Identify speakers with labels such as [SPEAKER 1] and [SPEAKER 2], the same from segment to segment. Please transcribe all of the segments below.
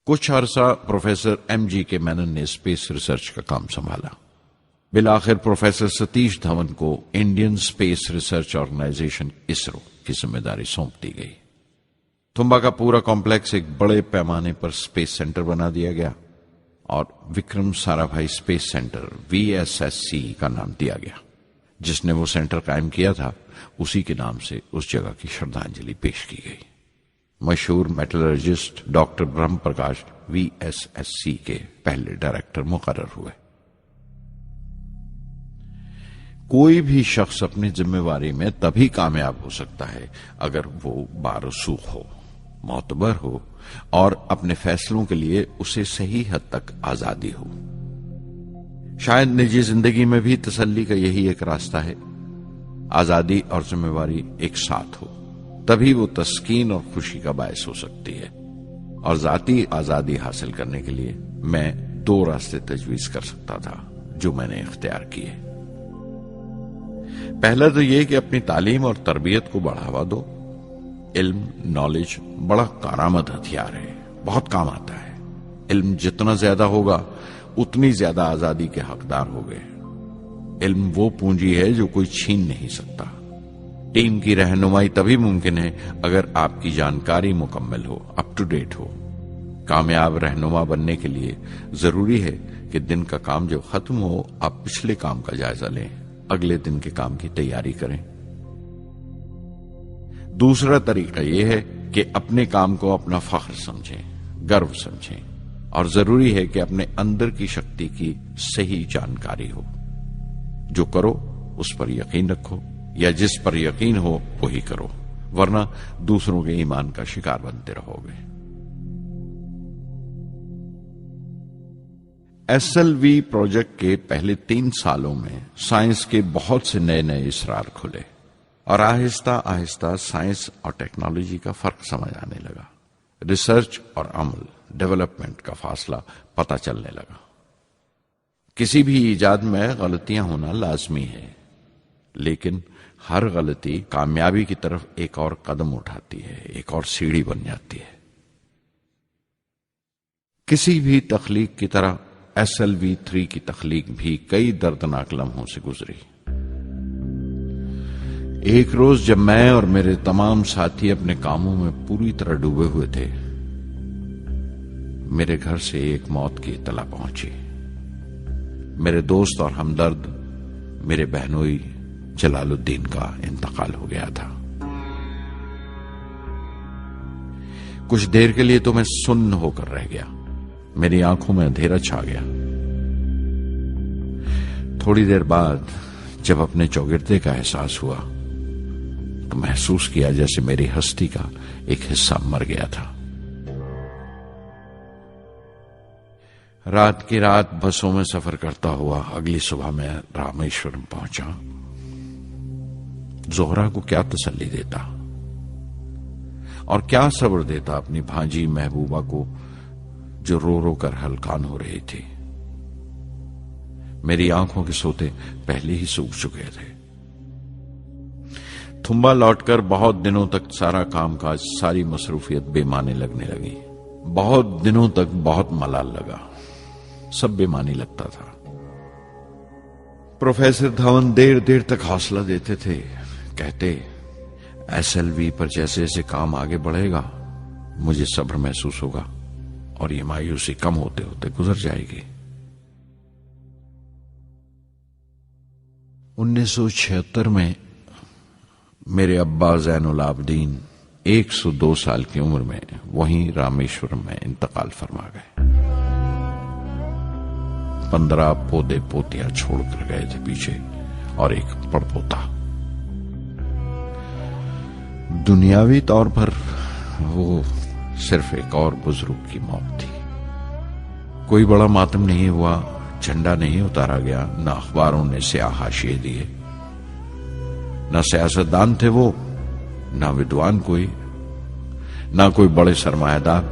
[SPEAKER 1] کچھ عرصہ professor M G کے مینن نے اسپیس ریسرچ کا کام سنبھالا. بالآخر پروفیسر ستیش دھون کو Indian Space Research Organisation ISRO کی ذمہ داری سونپ دی گئی. تھمبا کا پورا کمپلیکس ایک بڑے پیمانے پر اسپیس سینٹر بنا دیا گیا اور وکرم سارا بھائی اسپیس سینٹر VSSC کا نام دیا گیا. جس نے وہ سینٹر قائم کیا تھا اسی کے نام سے اس جگہ کی شردھانجلی پیش کی گئی. مشہور میٹلرجسٹ ڈاکٹر برہم پرکاش VSSC کے پہلے ڈائریکٹر مقرر ہوئے. کوئی بھی شخص اپنی ذمہ داری میں تبھی کامیاب ہو سکتا ہے اگر وہ بارسوخ ہو، معتبر ہو اور اپنے فیصلوں کے لیے اسے صحیح حد تک آزادی ہو. شاید نجی زندگی میں بھی تسلی کا یہی ایک راستہ ہے. آزادی اور ذمہ داری ایک ساتھ ہو تبھی وہ تسکین اور خوشی کا باعث ہو سکتی ہے. اور ذاتی آزادی حاصل کرنے کے لیے میں 2 راستے تجویز کر سکتا تھا جو میں نے اختیار کیے. پہلا تو یہ کہ اپنی تعلیم اور تربیت کو بڑھاوا دو. علم، نالج بڑا کارآمد ہتھیار ہے، بہت کام آتا ہے. علم جتنا زیادہ ہوگا اتنی زیادہ آزادی کے حقدار ہوگے. علم وہ پونجی ہے جو کوئی چھین نہیں سکتا. ٹیم کی رہنمائی تبھی ممکن ہے اگر آپ کی جانکاری مکمل ہو، اپ ٹو ڈیٹ ہو. کامیاب رہنما بننے کے لیے ضروری ہے کہ دن کا کام جب ختم ہو آپ پچھلے کام کا جائزہ لیں، اگلے دن کے کام کی تیاری کریں. دوسرا طریقہ یہ ہے کہ اپنے کام کو اپنا فخر سمجھیں، گرو سمجھیں اور ضروری ہے کہ اپنے اندر کی شکتی کی صحیح جانکاری ہو. جو کرو اس پر یقین رکھو یا جس پر یقین ہو وہی کرو، ورنہ دوسروں کے ایمان کا شکار بنتے رہو گے. SLV پروجیکٹ کے پہلے 3 سالوں میں سائنس کے بہت سے نئے اسرار کھلے اور آہستہ آہستہ سائنس اور ٹیکنالوجی کا فرق سمجھ آنے لگا. ریسرچ اور عمل، ڈیولپمنٹ کا فاصلہ پتہ چلنے لگا. کسی بھی ایجاد میں غلطیاں ہونا لازمی ہے، لیکن ہر غلطی کامیابی کی طرف ایک اور قدم اٹھاتی ہے، ایک اور سیڑھی بن جاتی ہے. کسی بھی تخلیق کی طرح SLV3 کی تخلیق بھی کئی دردناک لمحوں سے گزری. ایک روز جب میں اور میرے تمام ساتھی اپنے کاموں میں پوری طرح ڈوبے ہوئے تھے، میرے گھر سے ایک موت کی اطلاع پہنچی. میرے دوست اور ہمدرد میرے بہنوئی جلال الدین کا انتقال ہو گیا تھا. کچھ دیر کے لیے تو میں سن ہو کر رہ گیا. میری آنکھوں میں اندھیرا چھا گیا. تھوڑی دیر بعد جب اپنے چوگردے کا احساس ہوا تو محسوس کیا جیسے میری ہستی کا ایک حصہ مر گیا تھا. رات کی رات بسوں میں سفر کرتا ہوا اگلی صبح میں رامیشورم پہنچا. زہرا کو کیا تسلی دیتا اور کیا صبر دیتا اپنی بھانجی محبوبہ کو جو رو رو کر ہلکان ہو رہی تھی. میری آنکھوں کے سوتے پہلے ہی سوکھ چکے تھے. تھمبا لوٹ کر بہت دنوں تک سارا کام کاج، ساری مصروفیت بے معنی لگنے لگی. بہت دنوں تک بہت ملال لگا، سب بے معنی لگتا تھا. پروفیسر دھون دیر دیر تک حوصلہ دیتے تھے. کہتے SLV پر جیسے جیسے کام آگے بڑھے گا مجھے صبر محسوس ہوگا اور یہ مایوسی کم ہوتے ہوتے گزر جائے گی. 1976 میں میرے ابا زین العابدین 102 سال کی عمر میں وہیں رامیشورم میں انتقال فرما گئے. 15 پودے پوتیاں چھوڑ کر گئے تھے پیچھے اور ایک پڑپوتا. دنیاوی طور پر وہ صرف ایک اور بزرگ کی موت تھی. کوئی بڑا ماتم نہیں ہوا، جھنڈا نہیں اتارا گیا، نہ اخباروں نے سیاہ حاشیے دیے. نہ سیاستدان تھے وہ، نہ ودوان کوئی، نہ کوئی بڑے سرمایہ دار.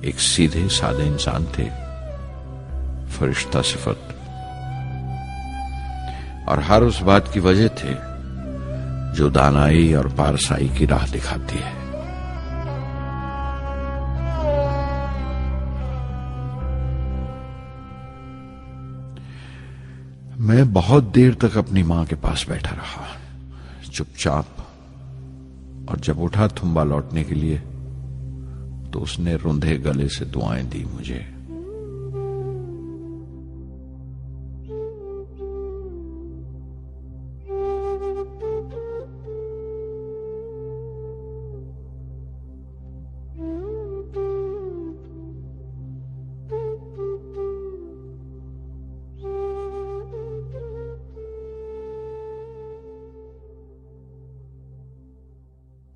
[SPEAKER 1] ایک سیدھے سادے انسان تھے، فرشتہ صفت. اور ہر اس بات کی وجہ تھے جو دانائی اور پارسائی کی راہ دکھاتی ہے. میں بہت دیر تک اپنی ماں کے پاس بیٹھا رہا، چپ چاپ، اور جب اٹھا تھمبا لوٹنے کے لیے تو اس نے روندھے گلے سے دعائیں دی مجھے۔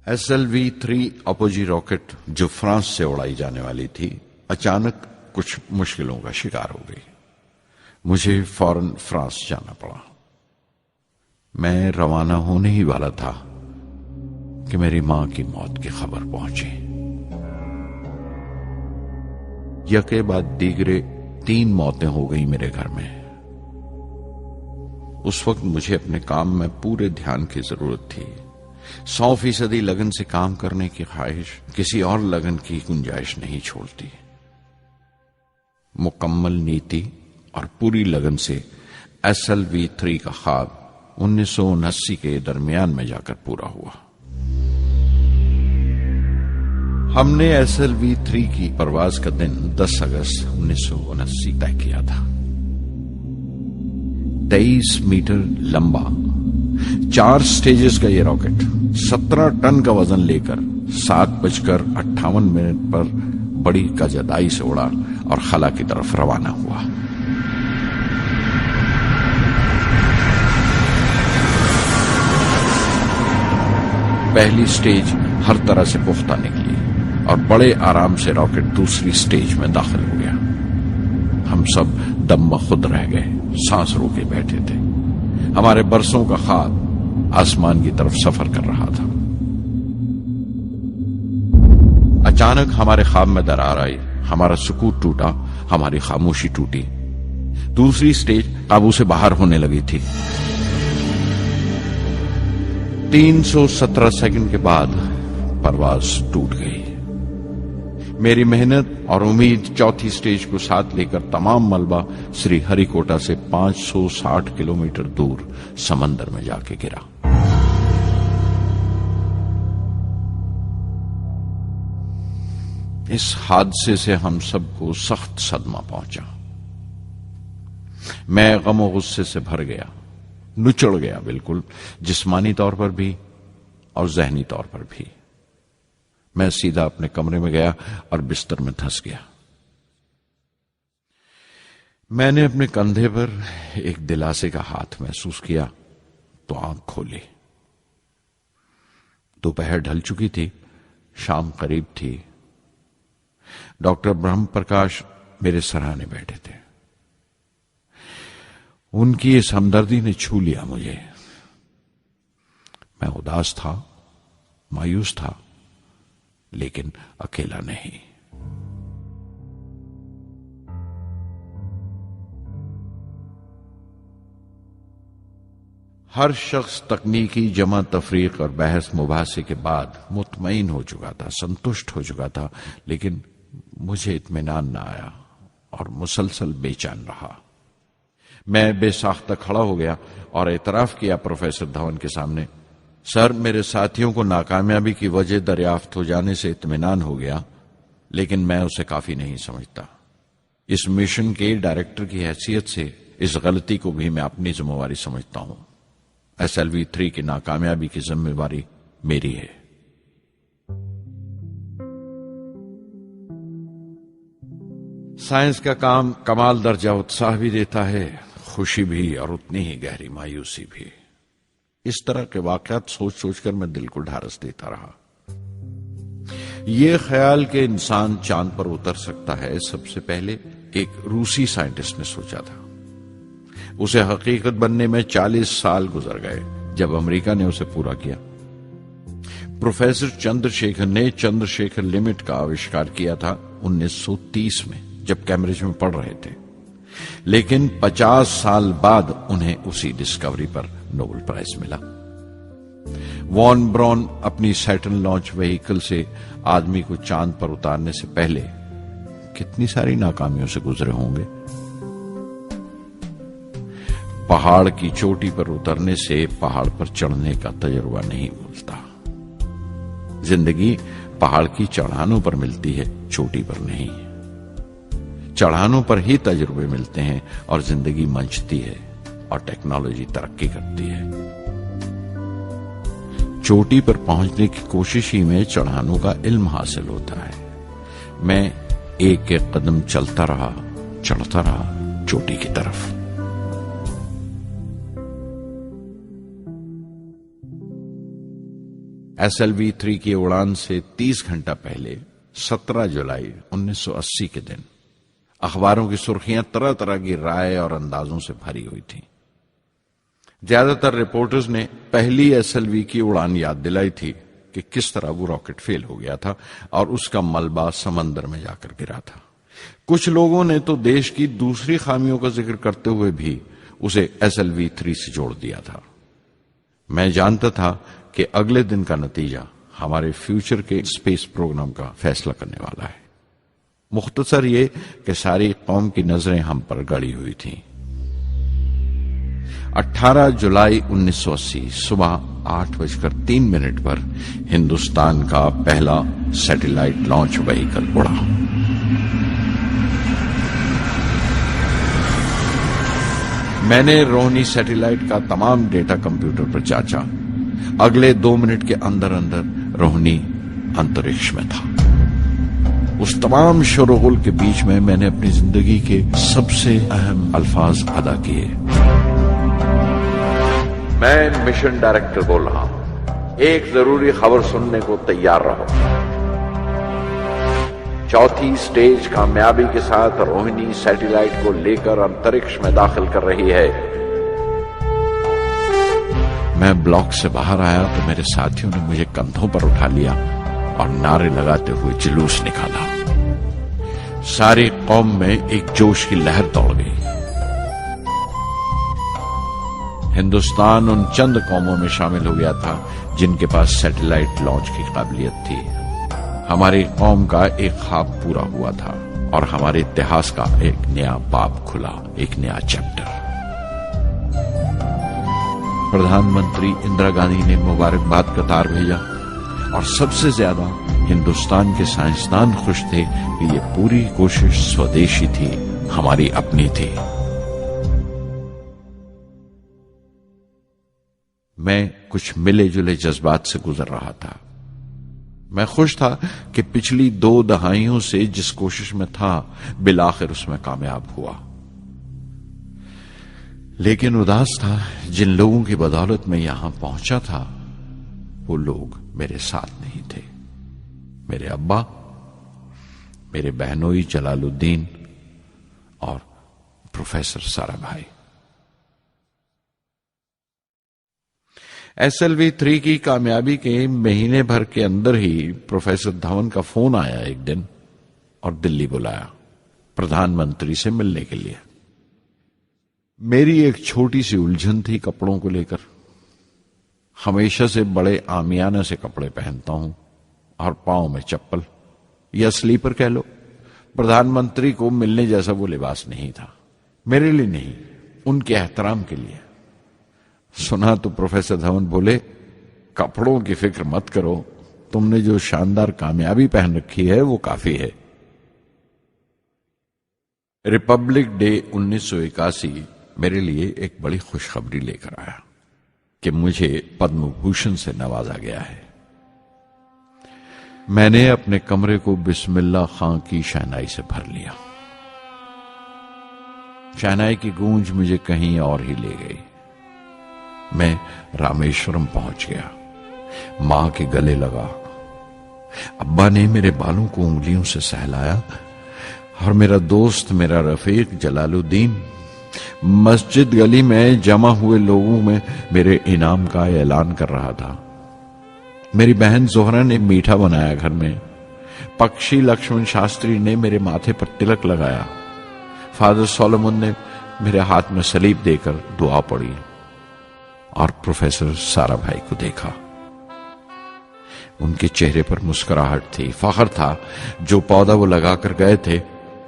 [SPEAKER 1] SLV-3 اپوجی راکٹ جو فرانس سے اڑائی جانے والی تھی اچانک کچھ مشکلوں کا شکار ہو گئی۔ مجھے فوراً فرانس جانا پڑا۔ میں روانہ ہونے ہی والا تھا کہ میری ماں کی موت کی خبر پہنچی۔ یکے بعد دیگرے 3 موتیں ہو گئی میرے گھر میں۔ اس وقت مجھے اپنے کام میں پورے دھیان کی ضرورت تھی۔ 100% لگن سے کام کرنے کی خواہش کسی اور لگن کی گنجائش نہیں چھوڑتی۔ مکمل نیتی اور پوری لگن سے SLV-3 کا خواب 1979 کے درمیان میں جا کر پورا ہوا۔ ہم نے SLV-3 کی پرواز کا دن 10 اگست 1979 طے کیا تھا۔ 23 میٹر لمبا 4 سٹیجز کا یہ راکٹ 17 ٹن کا وزن لے کر 7:58 پر بڑی کجدائی سے اڑا اور خلا کی طرف روانہ ہوا۔ پہلی سٹیج ہر طرح سے پختہ نکلی اور بڑے آرام سے راکٹ دوسری سٹیج میں داخل ہو گیا۔ ہم سب دم بخود رہ گئے، سانس روکے بیٹھے تھے۔ ہمارے برسوں کا خواب آسمان کی طرف سفر کر رہا تھا۔ اچانک ہمارے خواب میں درار آئی، ہمارا سکوت ٹوٹا، ہماری خاموشی ٹوٹی۔ دوسری سٹیج قابو سے باہر ہونے لگی تھی۔ 317 سیکنڈ کے بعد پرواز ٹوٹ گئی۔ میری محنت اور امید چوتھی سٹیج کو ساتھ لے کر تمام ملبہ سری ہری کوٹا سے 560 کلومیٹر دور سمندر میں جا کے گرا۔ اس حادثے سے ہم سب کو سخت صدمہ پہنچا۔ میں غم و غصے سے بھر گیا، نچڑ گیا، بالکل جسمانی طور پر بھی اور ذہنی طور پر بھی۔ میں سیدھا اپنے کمرے میں گیا اور بستر میں دھس گیا۔ میں نے اپنے کندھے پر ایک دلاسے کا ہاتھ محسوس کیا تو آنکھ کھولی۔ دوپہر ڈھل چکی تھی، شام قریب تھی۔ ڈاکٹر برہم پرکاش میرے سراہنے بیٹھے تھے۔ ان کی اس ہمدردی نے چھو لیا مجھے۔ میں اداس تھا، مایوس تھا، لیکن اکیلا نہیں۔ ہر شخص تکنیکی جمع تفریق اور بحث مباحثے کے بعد مطمئن ہو چکا تھا، سنتشٹ ہو چکا تھا، لیکن مجھے اطمینان نہ آیا اور مسلسل بے چین رہا۔ میں بے ساختہ کھڑا ہو گیا اور اعتراف کیا پروفیسر دھون کے سامنے، سر، میرے ساتھیوں کو ناکامیابی کی وجہ دریافت ہو جانے سے اطمینان ہو گیا، لیکن میں اسے کافی نہیں سمجھتا۔ اس مشن کے ڈائریکٹر کی حیثیت سے اس غلطی کو بھی میں اپنی ذمہ داری سمجھتا ہوں۔ SLV-3 کی ناکامیابی کی ذمہ داری میری ہے۔ سائنس کا کام کمال درجہ اتساہ بھی دیتا ہے، خوشی بھی اور اتنی ہی گہری مایوسی بھی۔ اس طرح کے واقعات سوچ سوچ کر میں دل کو ڈھارس دیتا رہا۔ یہ خیال کہ انسان چاند پر اتر سکتا ہے سب سے پہلے ایک روسی سائنٹسٹ نے سوچا تھا۔ اسے حقیقت بننے میں 40 سال گزر گئے جب امریکہ نے اسے پورا کیا۔ پروفیسر چندر شیکھر نے چندر شیکھر لمٹ کا آوشکار کیا تھا 1930 میں جب کیمبرج میں پڑھ رہے تھے، لیکن 50 سال بعد انہیں اسی ڈسکوری پر نوبل پرائز ملا۔ وان برون اپنی سیٹرن لانچ وہیکل سے آدمی کو چاند پر اتارنے سے پہلے کتنی ساری ناکامیوں سے گزرے ہوں گے۔ پہاڑ کی چوٹی پر اترنے سے پہاڑ پر چڑھنے کا تجربہ نہیں ملتا۔ زندگی پہاڑ کی چڑھانوں پر ملتی ہے، چوٹی پر نہیں۔ چڑھانوں پر ہی تجربے ملتے ہیں اور زندگی منچتی ہے اور ٹیکنالوجی ترقی کرتی ہے۔ چوٹی پر پہنچنے کی کوشش ہی میں چڑھانوں کا علم حاصل ہوتا ہے۔ میں ایک ایک قدم چلتا رہا، چڑھتا رہا چوٹی کی طرف۔ SLV-3 کی اڑان سے 30 گھنٹہ پہلے 17 جولائی 1980 کے دن اخباروں کی سرخیاں طرح طرح کی رائے اور اندازوں سے بھری ہوئی تھیں۔ زیادہ تر رپورٹرز نے پہلی SLV کی اڑان یاد دلائی تھی کہ کس طرح وہ راکٹ فیل ہو گیا تھا اور اس کا ملبہ سمندر میں جا کر گرا تھا۔ کچھ لوگوں نے تو دیش کی دوسری خامیوں کا ذکر کرتے ہوئے بھی اسے SLV-3 سے جوڑ دیا تھا۔ میں جانتا تھا کہ اگلے دن کا نتیجہ ہمارے فیوچر کے اسپیس پروگرام کا فیصلہ کرنے والا ہے۔ مختصر یہ کہ ساری قوم کی نظریں ہم پر گڑی ہوئی تھیں۔ 18 جولائی 1980 صبح 8:03 پر ہندوستان کا پہلا سیٹلائٹ لانچ وہیکل اڑا۔ میں نے روہنی سیٹلائٹ کا تمام ڈیٹا کمپیوٹر پر جانچا۔ اگلے 2 منٹ کے اندر روہنی انترکش میں تھا۔ اس تمام شور و غل کے بیچ میں نے اپنی زندگی کے سب سے اہم الفاظ ادا کیے۔ میں مشن ڈائریکٹر بول رہا ہوں، ایک ضروری خبر سننے کو تیار رہو۔ چوتھی سٹیج کامیابی کے ساتھ روہنی سیٹلائٹ کو لے کر انترکش میں داخل کر رہی ہے۔ میں بلاک سے باہر آیا تو میرے ساتھیوں نے مجھے کندھوں پر اٹھا لیا اور نعرے لگاتے ہوئے جلوس نکالا۔ ساری قوم میں ایک جوش کی لہر دوڑ گئی۔ ہندوستان ان چند قوموں میں شامل ہو گیا تھا جن کے پاس سیٹلائٹ لانچ کی قابلیت تھی۔ ہماری قوم کا ایک خواب پورا ہوا تھا اور ہمارے اتہاس کا ایک نیا باب کھلا، ایک نیا چیپٹر۔ پردھان منتری اندرا گاندھی نے مبارکباد کا تار بھیجا اور سب سے زیادہ ہندوستان کے سائنسدان خوش تھے کہ یہ پوری کوشش سودیشی تھی، ہماری اپنی تھی۔ میں کچھ ملے جلے جذبات سے گزر رہا تھا۔ میں خوش تھا کہ پچھلی 2 دہائیوں سے جس کوشش میں تھا بالآخر اس میں کامیاب ہوا، لیکن اداس تھا جن لوگوں کی بدولت میں یہاں پہنچا تھا وہ لوگ میرے ساتھ نہیں تھے۔ میرے ابا، میرے بہنوئی جلال الدین اور پروفیسر سارا بھائی۔ SLV-3 کی کامیابی کے مہینے بھر کے اندر ہی پروفیسر دھون کا فون آیا ایک دن اور دلی بلایا پردھان منتری سے ملنے کے لیے۔ میری ایک چھوٹی سی الجھن تھی کپڑوں کو لے کر۔ ہمیشہ سے بڑے عامیانہ سے کپڑے پہنتا ہوں اور پاؤں میں چپل یا سلیپر کہہ لو۔ پردھان منتری کو ملنے جیسا وہ لباس نہیں تھا، میرے لیے نہیں، ان کے احترام کے لیے۔ سنا تو پروفیسر دھون بولے، کپڑوں کی فکر مت کرو، تم نے جو شاندار کامیابی پہن رکھی ہے وہ کافی ہے۔ ریپبلک ڈے 1981 میرے لیے ایک بڑی خوشخبری لے کر آیا کہ مجھے پدم بھوشن سے نوازا گیا ہے۔ میں نے اپنے کمرے کو بسم اللہ خان کی شہنائی سے بھر لیا۔ شہنائی کی گونج مجھے کہیں اور ہی لے گئی۔ میں رامیشورم پہنچ گیا، ماں کے گلے لگا۔ ابا نے میرے بالوں کو انگلیوں سے سہلایا اور میرا دوست، میرا رفیق جلال الدین مسجد گلی میں جمع ہوئے لوگوں میں میرے انعام کا اعلان کر رہا تھا۔ میری بہن زہرا نے میٹھا بنایا گھر میں۔ پکشی لکشمن شاستری نے میرے ماتھے پر تلک لگایا۔ فادر سولومن نے میرے ہاتھ میں صلیب دے کر دعا پڑھی اور پروفیسر سارا بھائی کو دیکھا۔ ان کے چہرے پر مسکراہٹ تھی، فخر تھا۔ جو پودا وہ لگا کر گئے تھے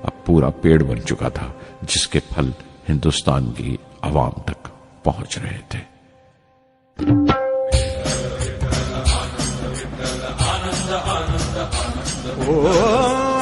[SPEAKER 1] اب پورا پیڑ بن چکا تھا، جس کے پھل ہندوستان کی عوام تک پہنچ رہے تھے۔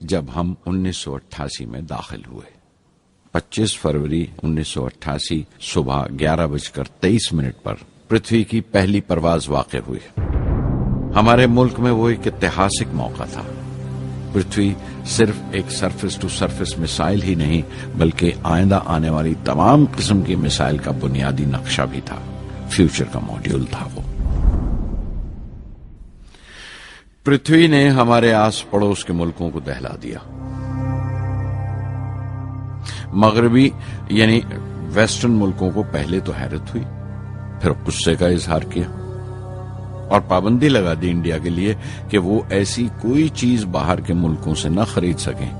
[SPEAKER 1] جب ہم 1988 میں داخل ہوئے۔ 25 فروری 1988 صبح 11:23 پر پرتھوی کی پہلی پرواز واقع ہوئی۔ ہمارے ملک میں وہ ایک ایتہاسک موقع تھا۔ پرتھوی صرف ایک سرفیس ٹو سرفیس میسائل ہی نہیں بلکہ آئندہ آنے والی تمام قسم کی میسائل کا بنیادی نقشہ بھی تھا، فیوچر کا ماڈیول تھا وہ۔ پرتھوی نے ہمارے آس پڑوس کے ملکوں کو دہلا دیا۔ مغربی یعنی ویسٹرن ملکوں کو پہلے تو حیرت ہوئی، پھر غصے کا اظہار کیا اور پابندی لگا دی انڈیا کے لیے کہ وہ ایسی کوئی چیز باہر کے ملکوں سے نہ خرید سکیں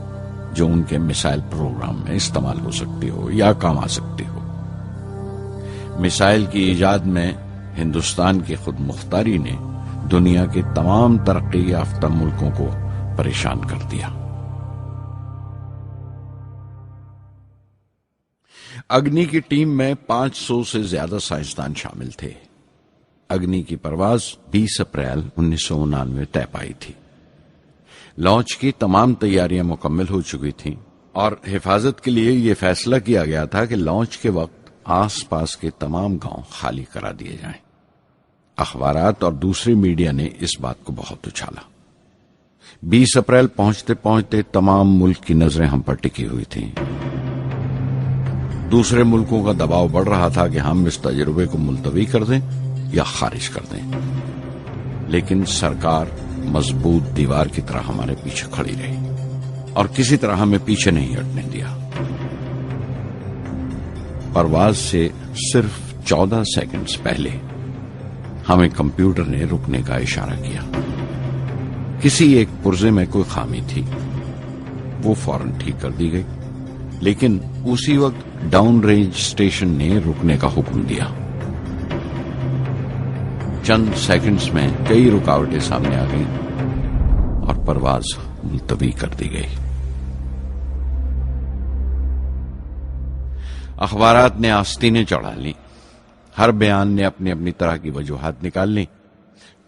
[SPEAKER 1] جو ان کے میسائل پروگرام میں استعمال ہو سکتی ہو یا کام آ سکتی ہو۔ میسائل کی ایجاد میں ہندوستان کی خود مختاری نے دنیا کے تمام ترقی یافتہ ملکوں کو پریشان کر دیا۔ اگنی کی ٹیم میں 500 سے زیادہ سائنسدان شامل تھے۔ اگنی کی پرواز 20 اپریل 1999 طے پائی تھی۔ لانچ کی تمام تیاریاں مکمل ہو چکی تھیں اور حفاظت کے لیے یہ فیصلہ کیا گیا تھا کہ لانچ کے وقت آس پاس کے تمام گاؤں خالی کرا دیے جائیں۔ اخبارات اور دوسری میڈیا نے اس بات کو بہت اچھالا۔ 20 اپریل پہنچتے پہنچتے تمام ملک کی نظریں ہم پر ٹکی ہوئی تھیں۔ دوسرے ملکوں کا دباؤ بڑھ رہا تھا کہ ہم اس تجربے کو ملتوی کر دیں یا خارج کر دیں، لیکن سرکار مضبوط دیوار کی طرح ہمارے پیچھے کھڑی رہی اور کسی طرح ہمیں پیچھے نہیں ہٹنے دیا۔ پرواز سے صرف 14 سیکنڈز پہلے ہمیں کمپیوٹر نے رکنے کا اشارہ کیا۔ کسی ایک پرزے میں کوئی خامی تھی، وہ فوراً ٹھیک کر دی گئی، لیکن اسی وقت ڈاؤن رینج اسٹیشن نے رکنے کا حکم دیا۔ چند سیکنڈز میں کئی رکاوٹیں سامنے آ گئیں اور پرواز ملتوی کر دی گئی۔ اخبارات نے آستینیں چڑھا لیں، ہر بیان نے اپنی اپنی طرح کی وجوہات نکال لیں۔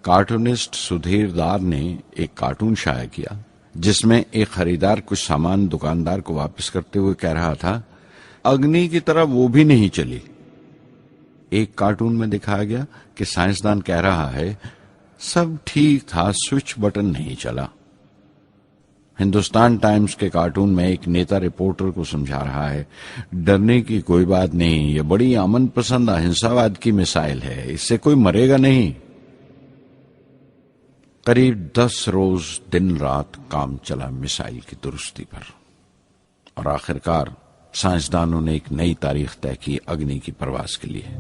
[SPEAKER 1] کارٹونسٹ سدھیر دار نے ایک کارٹون شائع کیا جس میں ایک خریدار کچھ سامان دکاندار کو واپس کرتے ہوئے کہہ رہا تھا، اگنی کی طرح وہ بھی نہیں چلی۔ ایک کارٹون میں دکھایا گیا کہ سائنسدان کہہ رہا ہے، سب ٹھیک تھا، سوئچ بٹن نہیں چلا۔ ہندوستان ٹائمز کے کارٹون میں ایک نیتا رپورٹر کو سمجھا رہا ہے، ڈرنے کی کوئی بات نہیں، یہ بڑی امن پسند اہنساواد کی مثال ہے، اس سے کوئی مرے گا نہیں۔ قریب 10 روز دن رات کام چلا میسائل کی درستی پر، اور آخرکار سائنسدانوں نے ایک نئی تاریخ طے کی اگنی کی پرواز کے لیے۔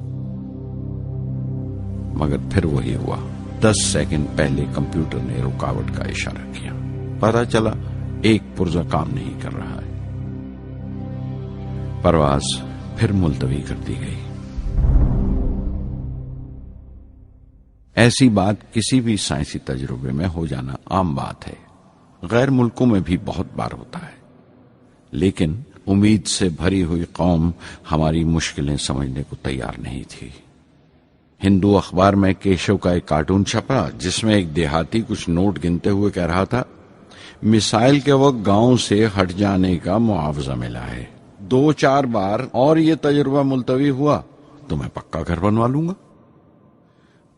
[SPEAKER 1] مگر پھر وہی ہوا، 10 سیکنڈ پہلے کمپیوٹر نے رکاوٹ کا اشارہ کیا، پتہ چلا ایک پرزہ کام نہیں کر رہا ہے۔ پرواز پھر ملتوی کر دی گئی۔ ایسی بات کسی بھی سائنسی تجربے میں ہو جانا عام بات ہے، غیر ملکوں میں بھی بہت بار ہوتا ہے، لیکن امید سے بھری ہوئی قوم ہماری مشکلیں سمجھنے کو تیار نہیں تھی۔ ہندو اخبار میں کیشو کا ایک کارٹون چھپا جس میں ایک دیہاتی کچھ نوٹ گنتے ہوئے کہہ رہا تھا، میسائل کے وقت گاؤں سے ہٹ جانے کا معاوضہ ملا ہے، 2-4 بار اور یہ تجربہ ملتوی ہوا تو میں پکا گھر بنوا لوں گا۔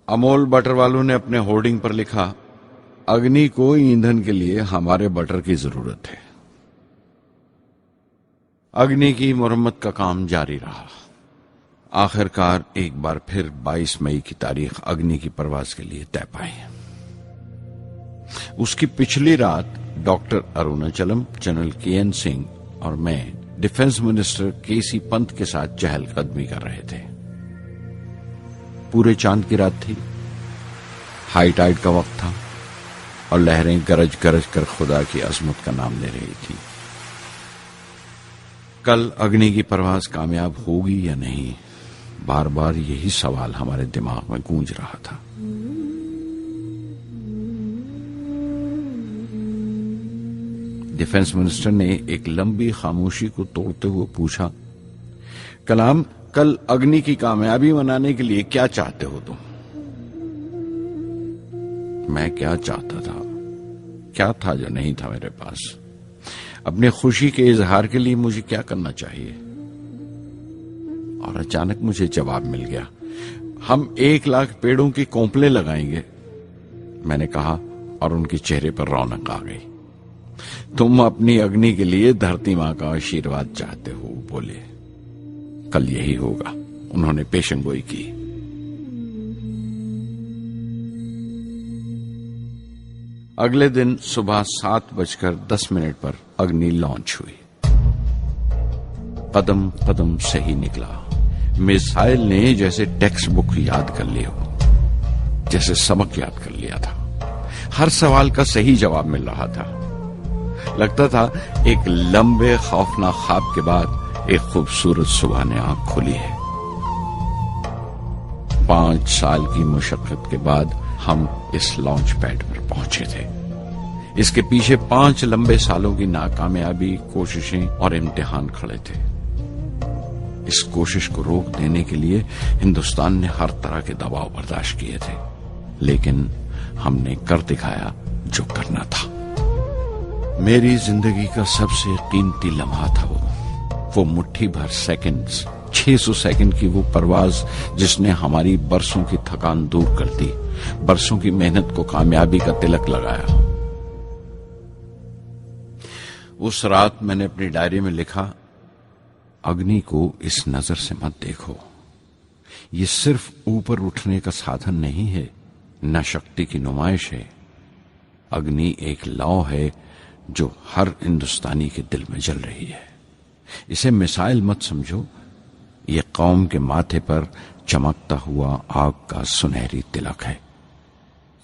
[SPEAKER 1] امول بٹر والوں نے اپنے ہورڈنگ پر لکھا، اگنی کو ایندھن کے لیے ہمارے بٹر کی ضرورت ہے۔ اگنی کی مرمت کا کام جاری رہا۔ آخرکار ایک بار پھر 22 مئی کی تاریخ اگنی کی پرواز کے لیے طے پائی۔ اس کی پچھلی رات ڈاکٹر اروناچلم، جنرل کے این سنگھ اور میں ڈیفنس منسٹر کے سی پنت کے ساتھ چہل قدمی کر رہے تھے۔ پورے چاند کی رات تھی، ہائی ٹائیڈ کا وقت تھا اور لہریں گرج گرج کر خدا کی عظمت کا نام لے رہی تھی۔ کل اگنی کی پرواز کامیاب ہوگی یا نہیں، بار بار یہی سوال ہمارے دماغ میں گونج رہا تھا۔ ڈیفنس منسٹر نے ایک لمبی خاموشی کو توڑتے ہوئے پوچھا، کلام، کل اگنی کی کامیابی منانے کے لیے کیا چاہتے ہو تم؟ میں کیا چاہتا تھا؟ کیا تھا جو نہیں تھا میرے پاس؟ اپنی خوشی کے اظہار کے لیے مجھے کیا کرنا چاہیے؟ اور اچانک مجھے جواب مل گیا، ہم 1,00,000 پیڑوں کی کونپلیں لگائیں گے۔ میں نے کہا اور ان کے چہرے پر رونق آ گئی۔ تم اپنی اگنی کے لیے دھرتی ماں کا آشیرواد چاہتے ہو، بولے۔ کل یہی ہوگا۔ انہوں نے پیشن گوئی کی۔ اگلے دن صبح 7:10 پر اگنی لانچ ہوئی۔ قدم قدم صحیح نکلا۔ میسائل نے جیسے ٹیکسٹ بک یاد کر لی ہو، جیسے سبق یاد کر لیا تھا۔ ہر سوال کا صحیح جواب مل رہا تھا۔ لگتا تھا ایک لمبے خوفناک خواب کے بعد ایک خوبصورت صبح نے آنکھ کھلی ہے۔ 5 سال کی مشقت کے بعد ہم اس لانچ پیڈ پر پہنچے تھے۔ اس کے پیچھے 5 لمبے سالوں کی ناکامیابی، کوششیں اور امتحان کھڑے تھے۔ اس کوشش کو روک دینے کے لیے ہندوستان نے ہر طرح کے دباؤ برداشت کیے تھے، لیکن ہم نے کر دکھایا جو کرنا تھا۔ میری زندگی کا سب سے قیمتی لمحہ تھا وہ مٹھی بھر سیکنڈز، 600 سیکنڈ کی وہ پرواز جس نے ہماری برسوں کی تھکان دور کر دی، برسوں کی محنت کو کامیابی کا تلک لگایا۔ اس رات میں نے اپنی ڈائری میں لکھا، اگنی کو اس نظر سے مت دیکھو، یہ صرف اوپر اٹھنے کا سادھن نہیں ہے، نہ شکتی کی نمائش ہے۔ اگنی ایک لو ہے جو ہر ہندوستانی کے دل میں جل رہی ہے۔ اسے مثال مت سمجھو، یہ قوم کے ماتھے پر چمکتا ہوا آگ کا سنہری تلک ہے۔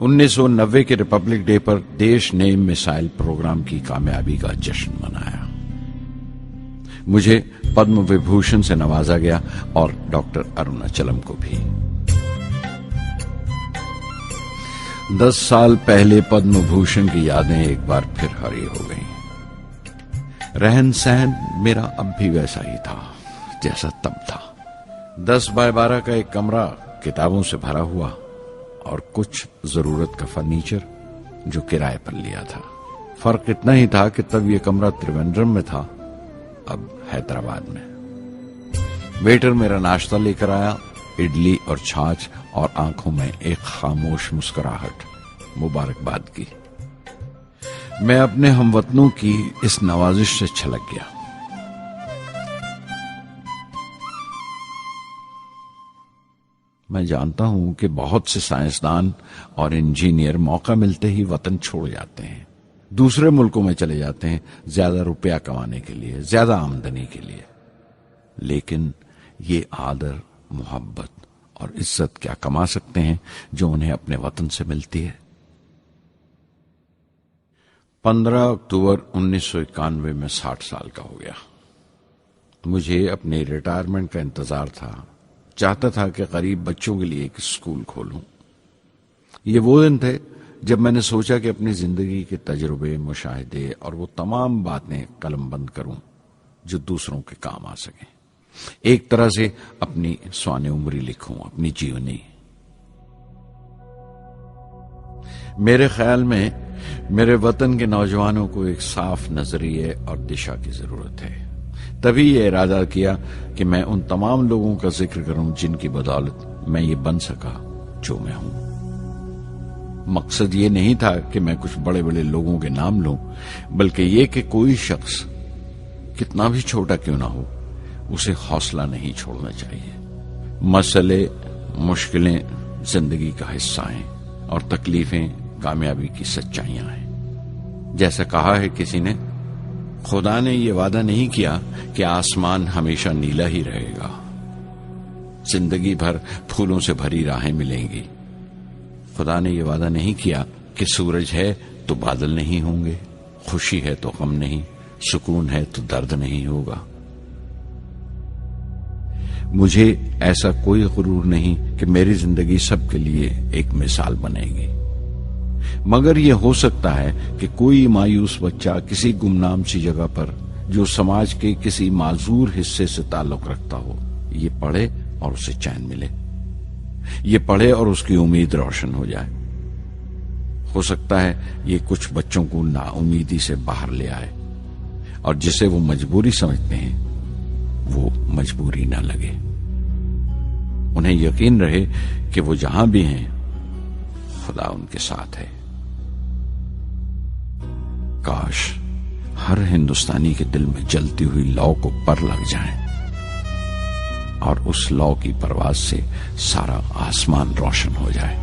[SPEAKER 1] انیس 1990 کے ریپبلک ڈے پر دیش نے میسائل پروگرام کی کامیابی کا جشن منایا۔ مجھے پدم وبھوشن سے نوازا گیا اور ڈاکٹر اروناچلم کو بھی۔ 10 سال پہلے پدم بھوشن کی یادیں ایک بار پھر ہری ہو گئیں۔ رہن سہن میرا اب بھی ویسا ہی تھا جیسا تب تھا۔ 10 بائی 12 کا ایک کمرہ کتابوں سے بھرا ہوا اور کچھ ضرورت کا فرنیچر جو کرائے پر لیا تھا۔ فرق اتنا ہی تھا کہ تب یہ کمرہ تریویندرم میں تھا، اب حیدرآباد میں۔ ویٹر میرا ناشتہ لے کر آیا، اڈلی اور چھاچھ، اور آنکھوں میں ایک خاموش مسکراہٹ، مبارکباد کی۔ میں اپنے ہم وطنوں کی اس نوازش سے چھلک گیا۔ میں جانتا ہوں کہ بہت سے سائنسدان اور انجینئر موقع ملتے ہی وطن چھوڑ جاتے ہیں، دوسرے ملکوں میں چلے جاتے ہیں زیادہ روپیہ کمانے کے لیے، زیادہ آمدنی کے لیے، لیکن یہ آدر، محبت اور عزت کیا کما سکتے ہیں جو انہیں اپنے وطن سے ملتی ہے؟ 15 اکتوبر 1991 میں 60 سال کا ہو گیا۔ مجھے اپنے ریٹائرمنٹ کا انتظار تھا، چاہتا تھا کہ غریب بچوں کے لیے ایک اسکول کھولوں۔ یہ وہ دن تھے جب میں نے سوچا کہ اپنی زندگی کے تجربے، مشاہدے اور وہ تمام باتیں قلم بند کروں جو دوسروں کے کام آ سکیں۔ ایک طرح سے اپنی سوانح عمری لکھوں، اپنی جیونی۔ میرے خیال میں میرے وطن کے نوجوانوں کو ایک صاف نظریے اور دشا کی ضرورت ہے۔ تبھی یہ ارادہ کیا کہ میں ان تمام لوگوں کا ذکر کروں جن کی بدولت میں یہ بن سکا جو میں ہوں۔ مقصد یہ نہیں تھا کہ میں کچھ بڑے بڑے لوگوں کے نام لوں، بلکہ یہ کہ کوئی شخص کتنا بھی چھوٹا کیوں نہ ہو، اسے حوصلہ نہیں چھوڑنا چاہیے۔ مسئلے، مشکلیں زندگی کا حصہ ہیں اور تکلیفیں کامیابی کی سچائیاں ہیں۔ جیسا کہا ہے کسی نے، خدا نے یہ وعدہ نہیں کیا کہ آسمان ہمیشہ نیلا ہی رہے گا، زندگی بھر پھولوں سے بھری راہیں ملیں گی۔ خدا نے یہ وعدہ نہیں کیا کہ سورج ہے تو بادل نہیں ہوں گے، خوشی ہے تو غم نہیں، سکون ہے تو درد نہیں ہوگا۔ مجھے ایسا کوئی غرور نہیں کہ میری زندگی سب کے لیے ایک مثال بنے گی، مگر یہ ہو سکتا ہے کہ کوئی مایوس بچہ کسی گمنام سی جگہ پر جو سماج کے کسی معذور حصے سے تعلق رکھتا ہو، یہ پڑھے اور اسے چین ملے، یہ پڑھے اور اس کی امید روشن ہو جائے۔ ہو سکتا ہے یہ کچھ بچوں کو نا امیدی سے باہر لے آئے اور جسے وہ مجبوری سمجھتے ہیں وہ مجبوری نہ لگے، انہیں یقین رہے کہ وہ جہاں بھی ہیں خدا ان کے ساتھ ہے۔ کاش ہر ہندوستانی کے دل میں جلتی ہوئی لو کو پر لگ جائیں اور اس لو کی پرواز سے سارا آسمان روشن ہو جائے۔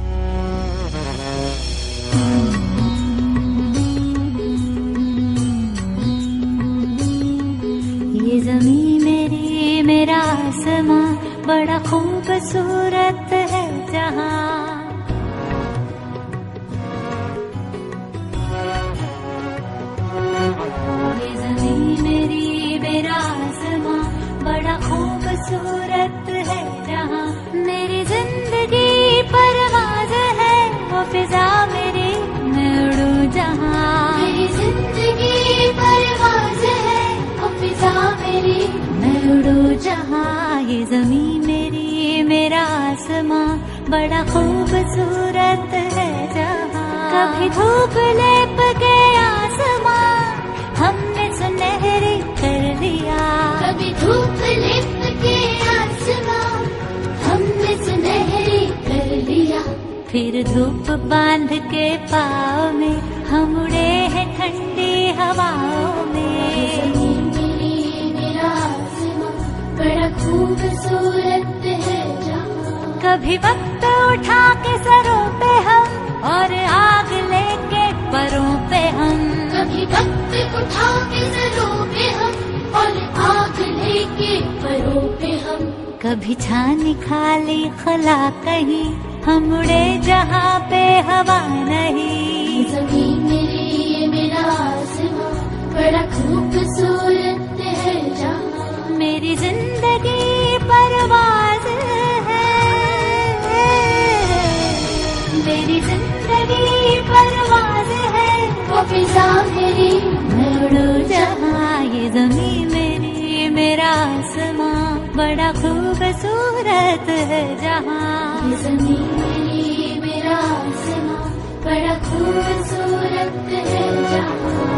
[SPEAKER 2] یہ زمین میری، میرا آسماں، بڑا خوبصورت ہے جہاں۔ یہ زمین میری، میرا آسماں، بڑا خوبصورت ہے جہاں۔ میری زندگی پرواز ہے، وہ فضا میری، میں اڑوں جہاں۔ میری زندگی پرواز ہے، وہ فضا میری، میں اڑوں جہاں۔ یہ زمین میری، میرا آسماں، بڑا خوبصورت ہے جہاں۔ کبھی دھوپ لیپ کے آسماں ہم نے سنہری کر دیا، کبھی دھوپ لیپ کے آسماں ہم نے سنہری کر دیا۔ پھر دھوپ باندھ کے پاؤں میں ہم اڑے ہیں ٹھنڈی ہواؤں میں۔ زمین میری، میرا آسماں، بڑا خوبصورت ہے جہاں۔ کبھی وقت اٹھا کے سروں پہ ہم اور آگ لے کے پروں پہ ہم، کبھی وقت اٹھا کے سروں پہ ہم اور آگ لے کے پروں پہ ہم۔ کبھی چھانی کھالی خلا کہیں ہم اڑے جہاں پہ ہوا نہیں۔ زمین میری، میرا آسماں، بڑا خوبصورت ہے جہاں۔ میری زندگی پرواز ہے، میری زندگی پرواز ہے، وہ فضا میری، میں اڑوں جہاں۔ یہ زمین میری، میرا آسماں، بڑا خوبصورت ہے جہاں۔ یہ زمین میری، میرا آسماں، بڑا خوبصورت ہے جہاں۔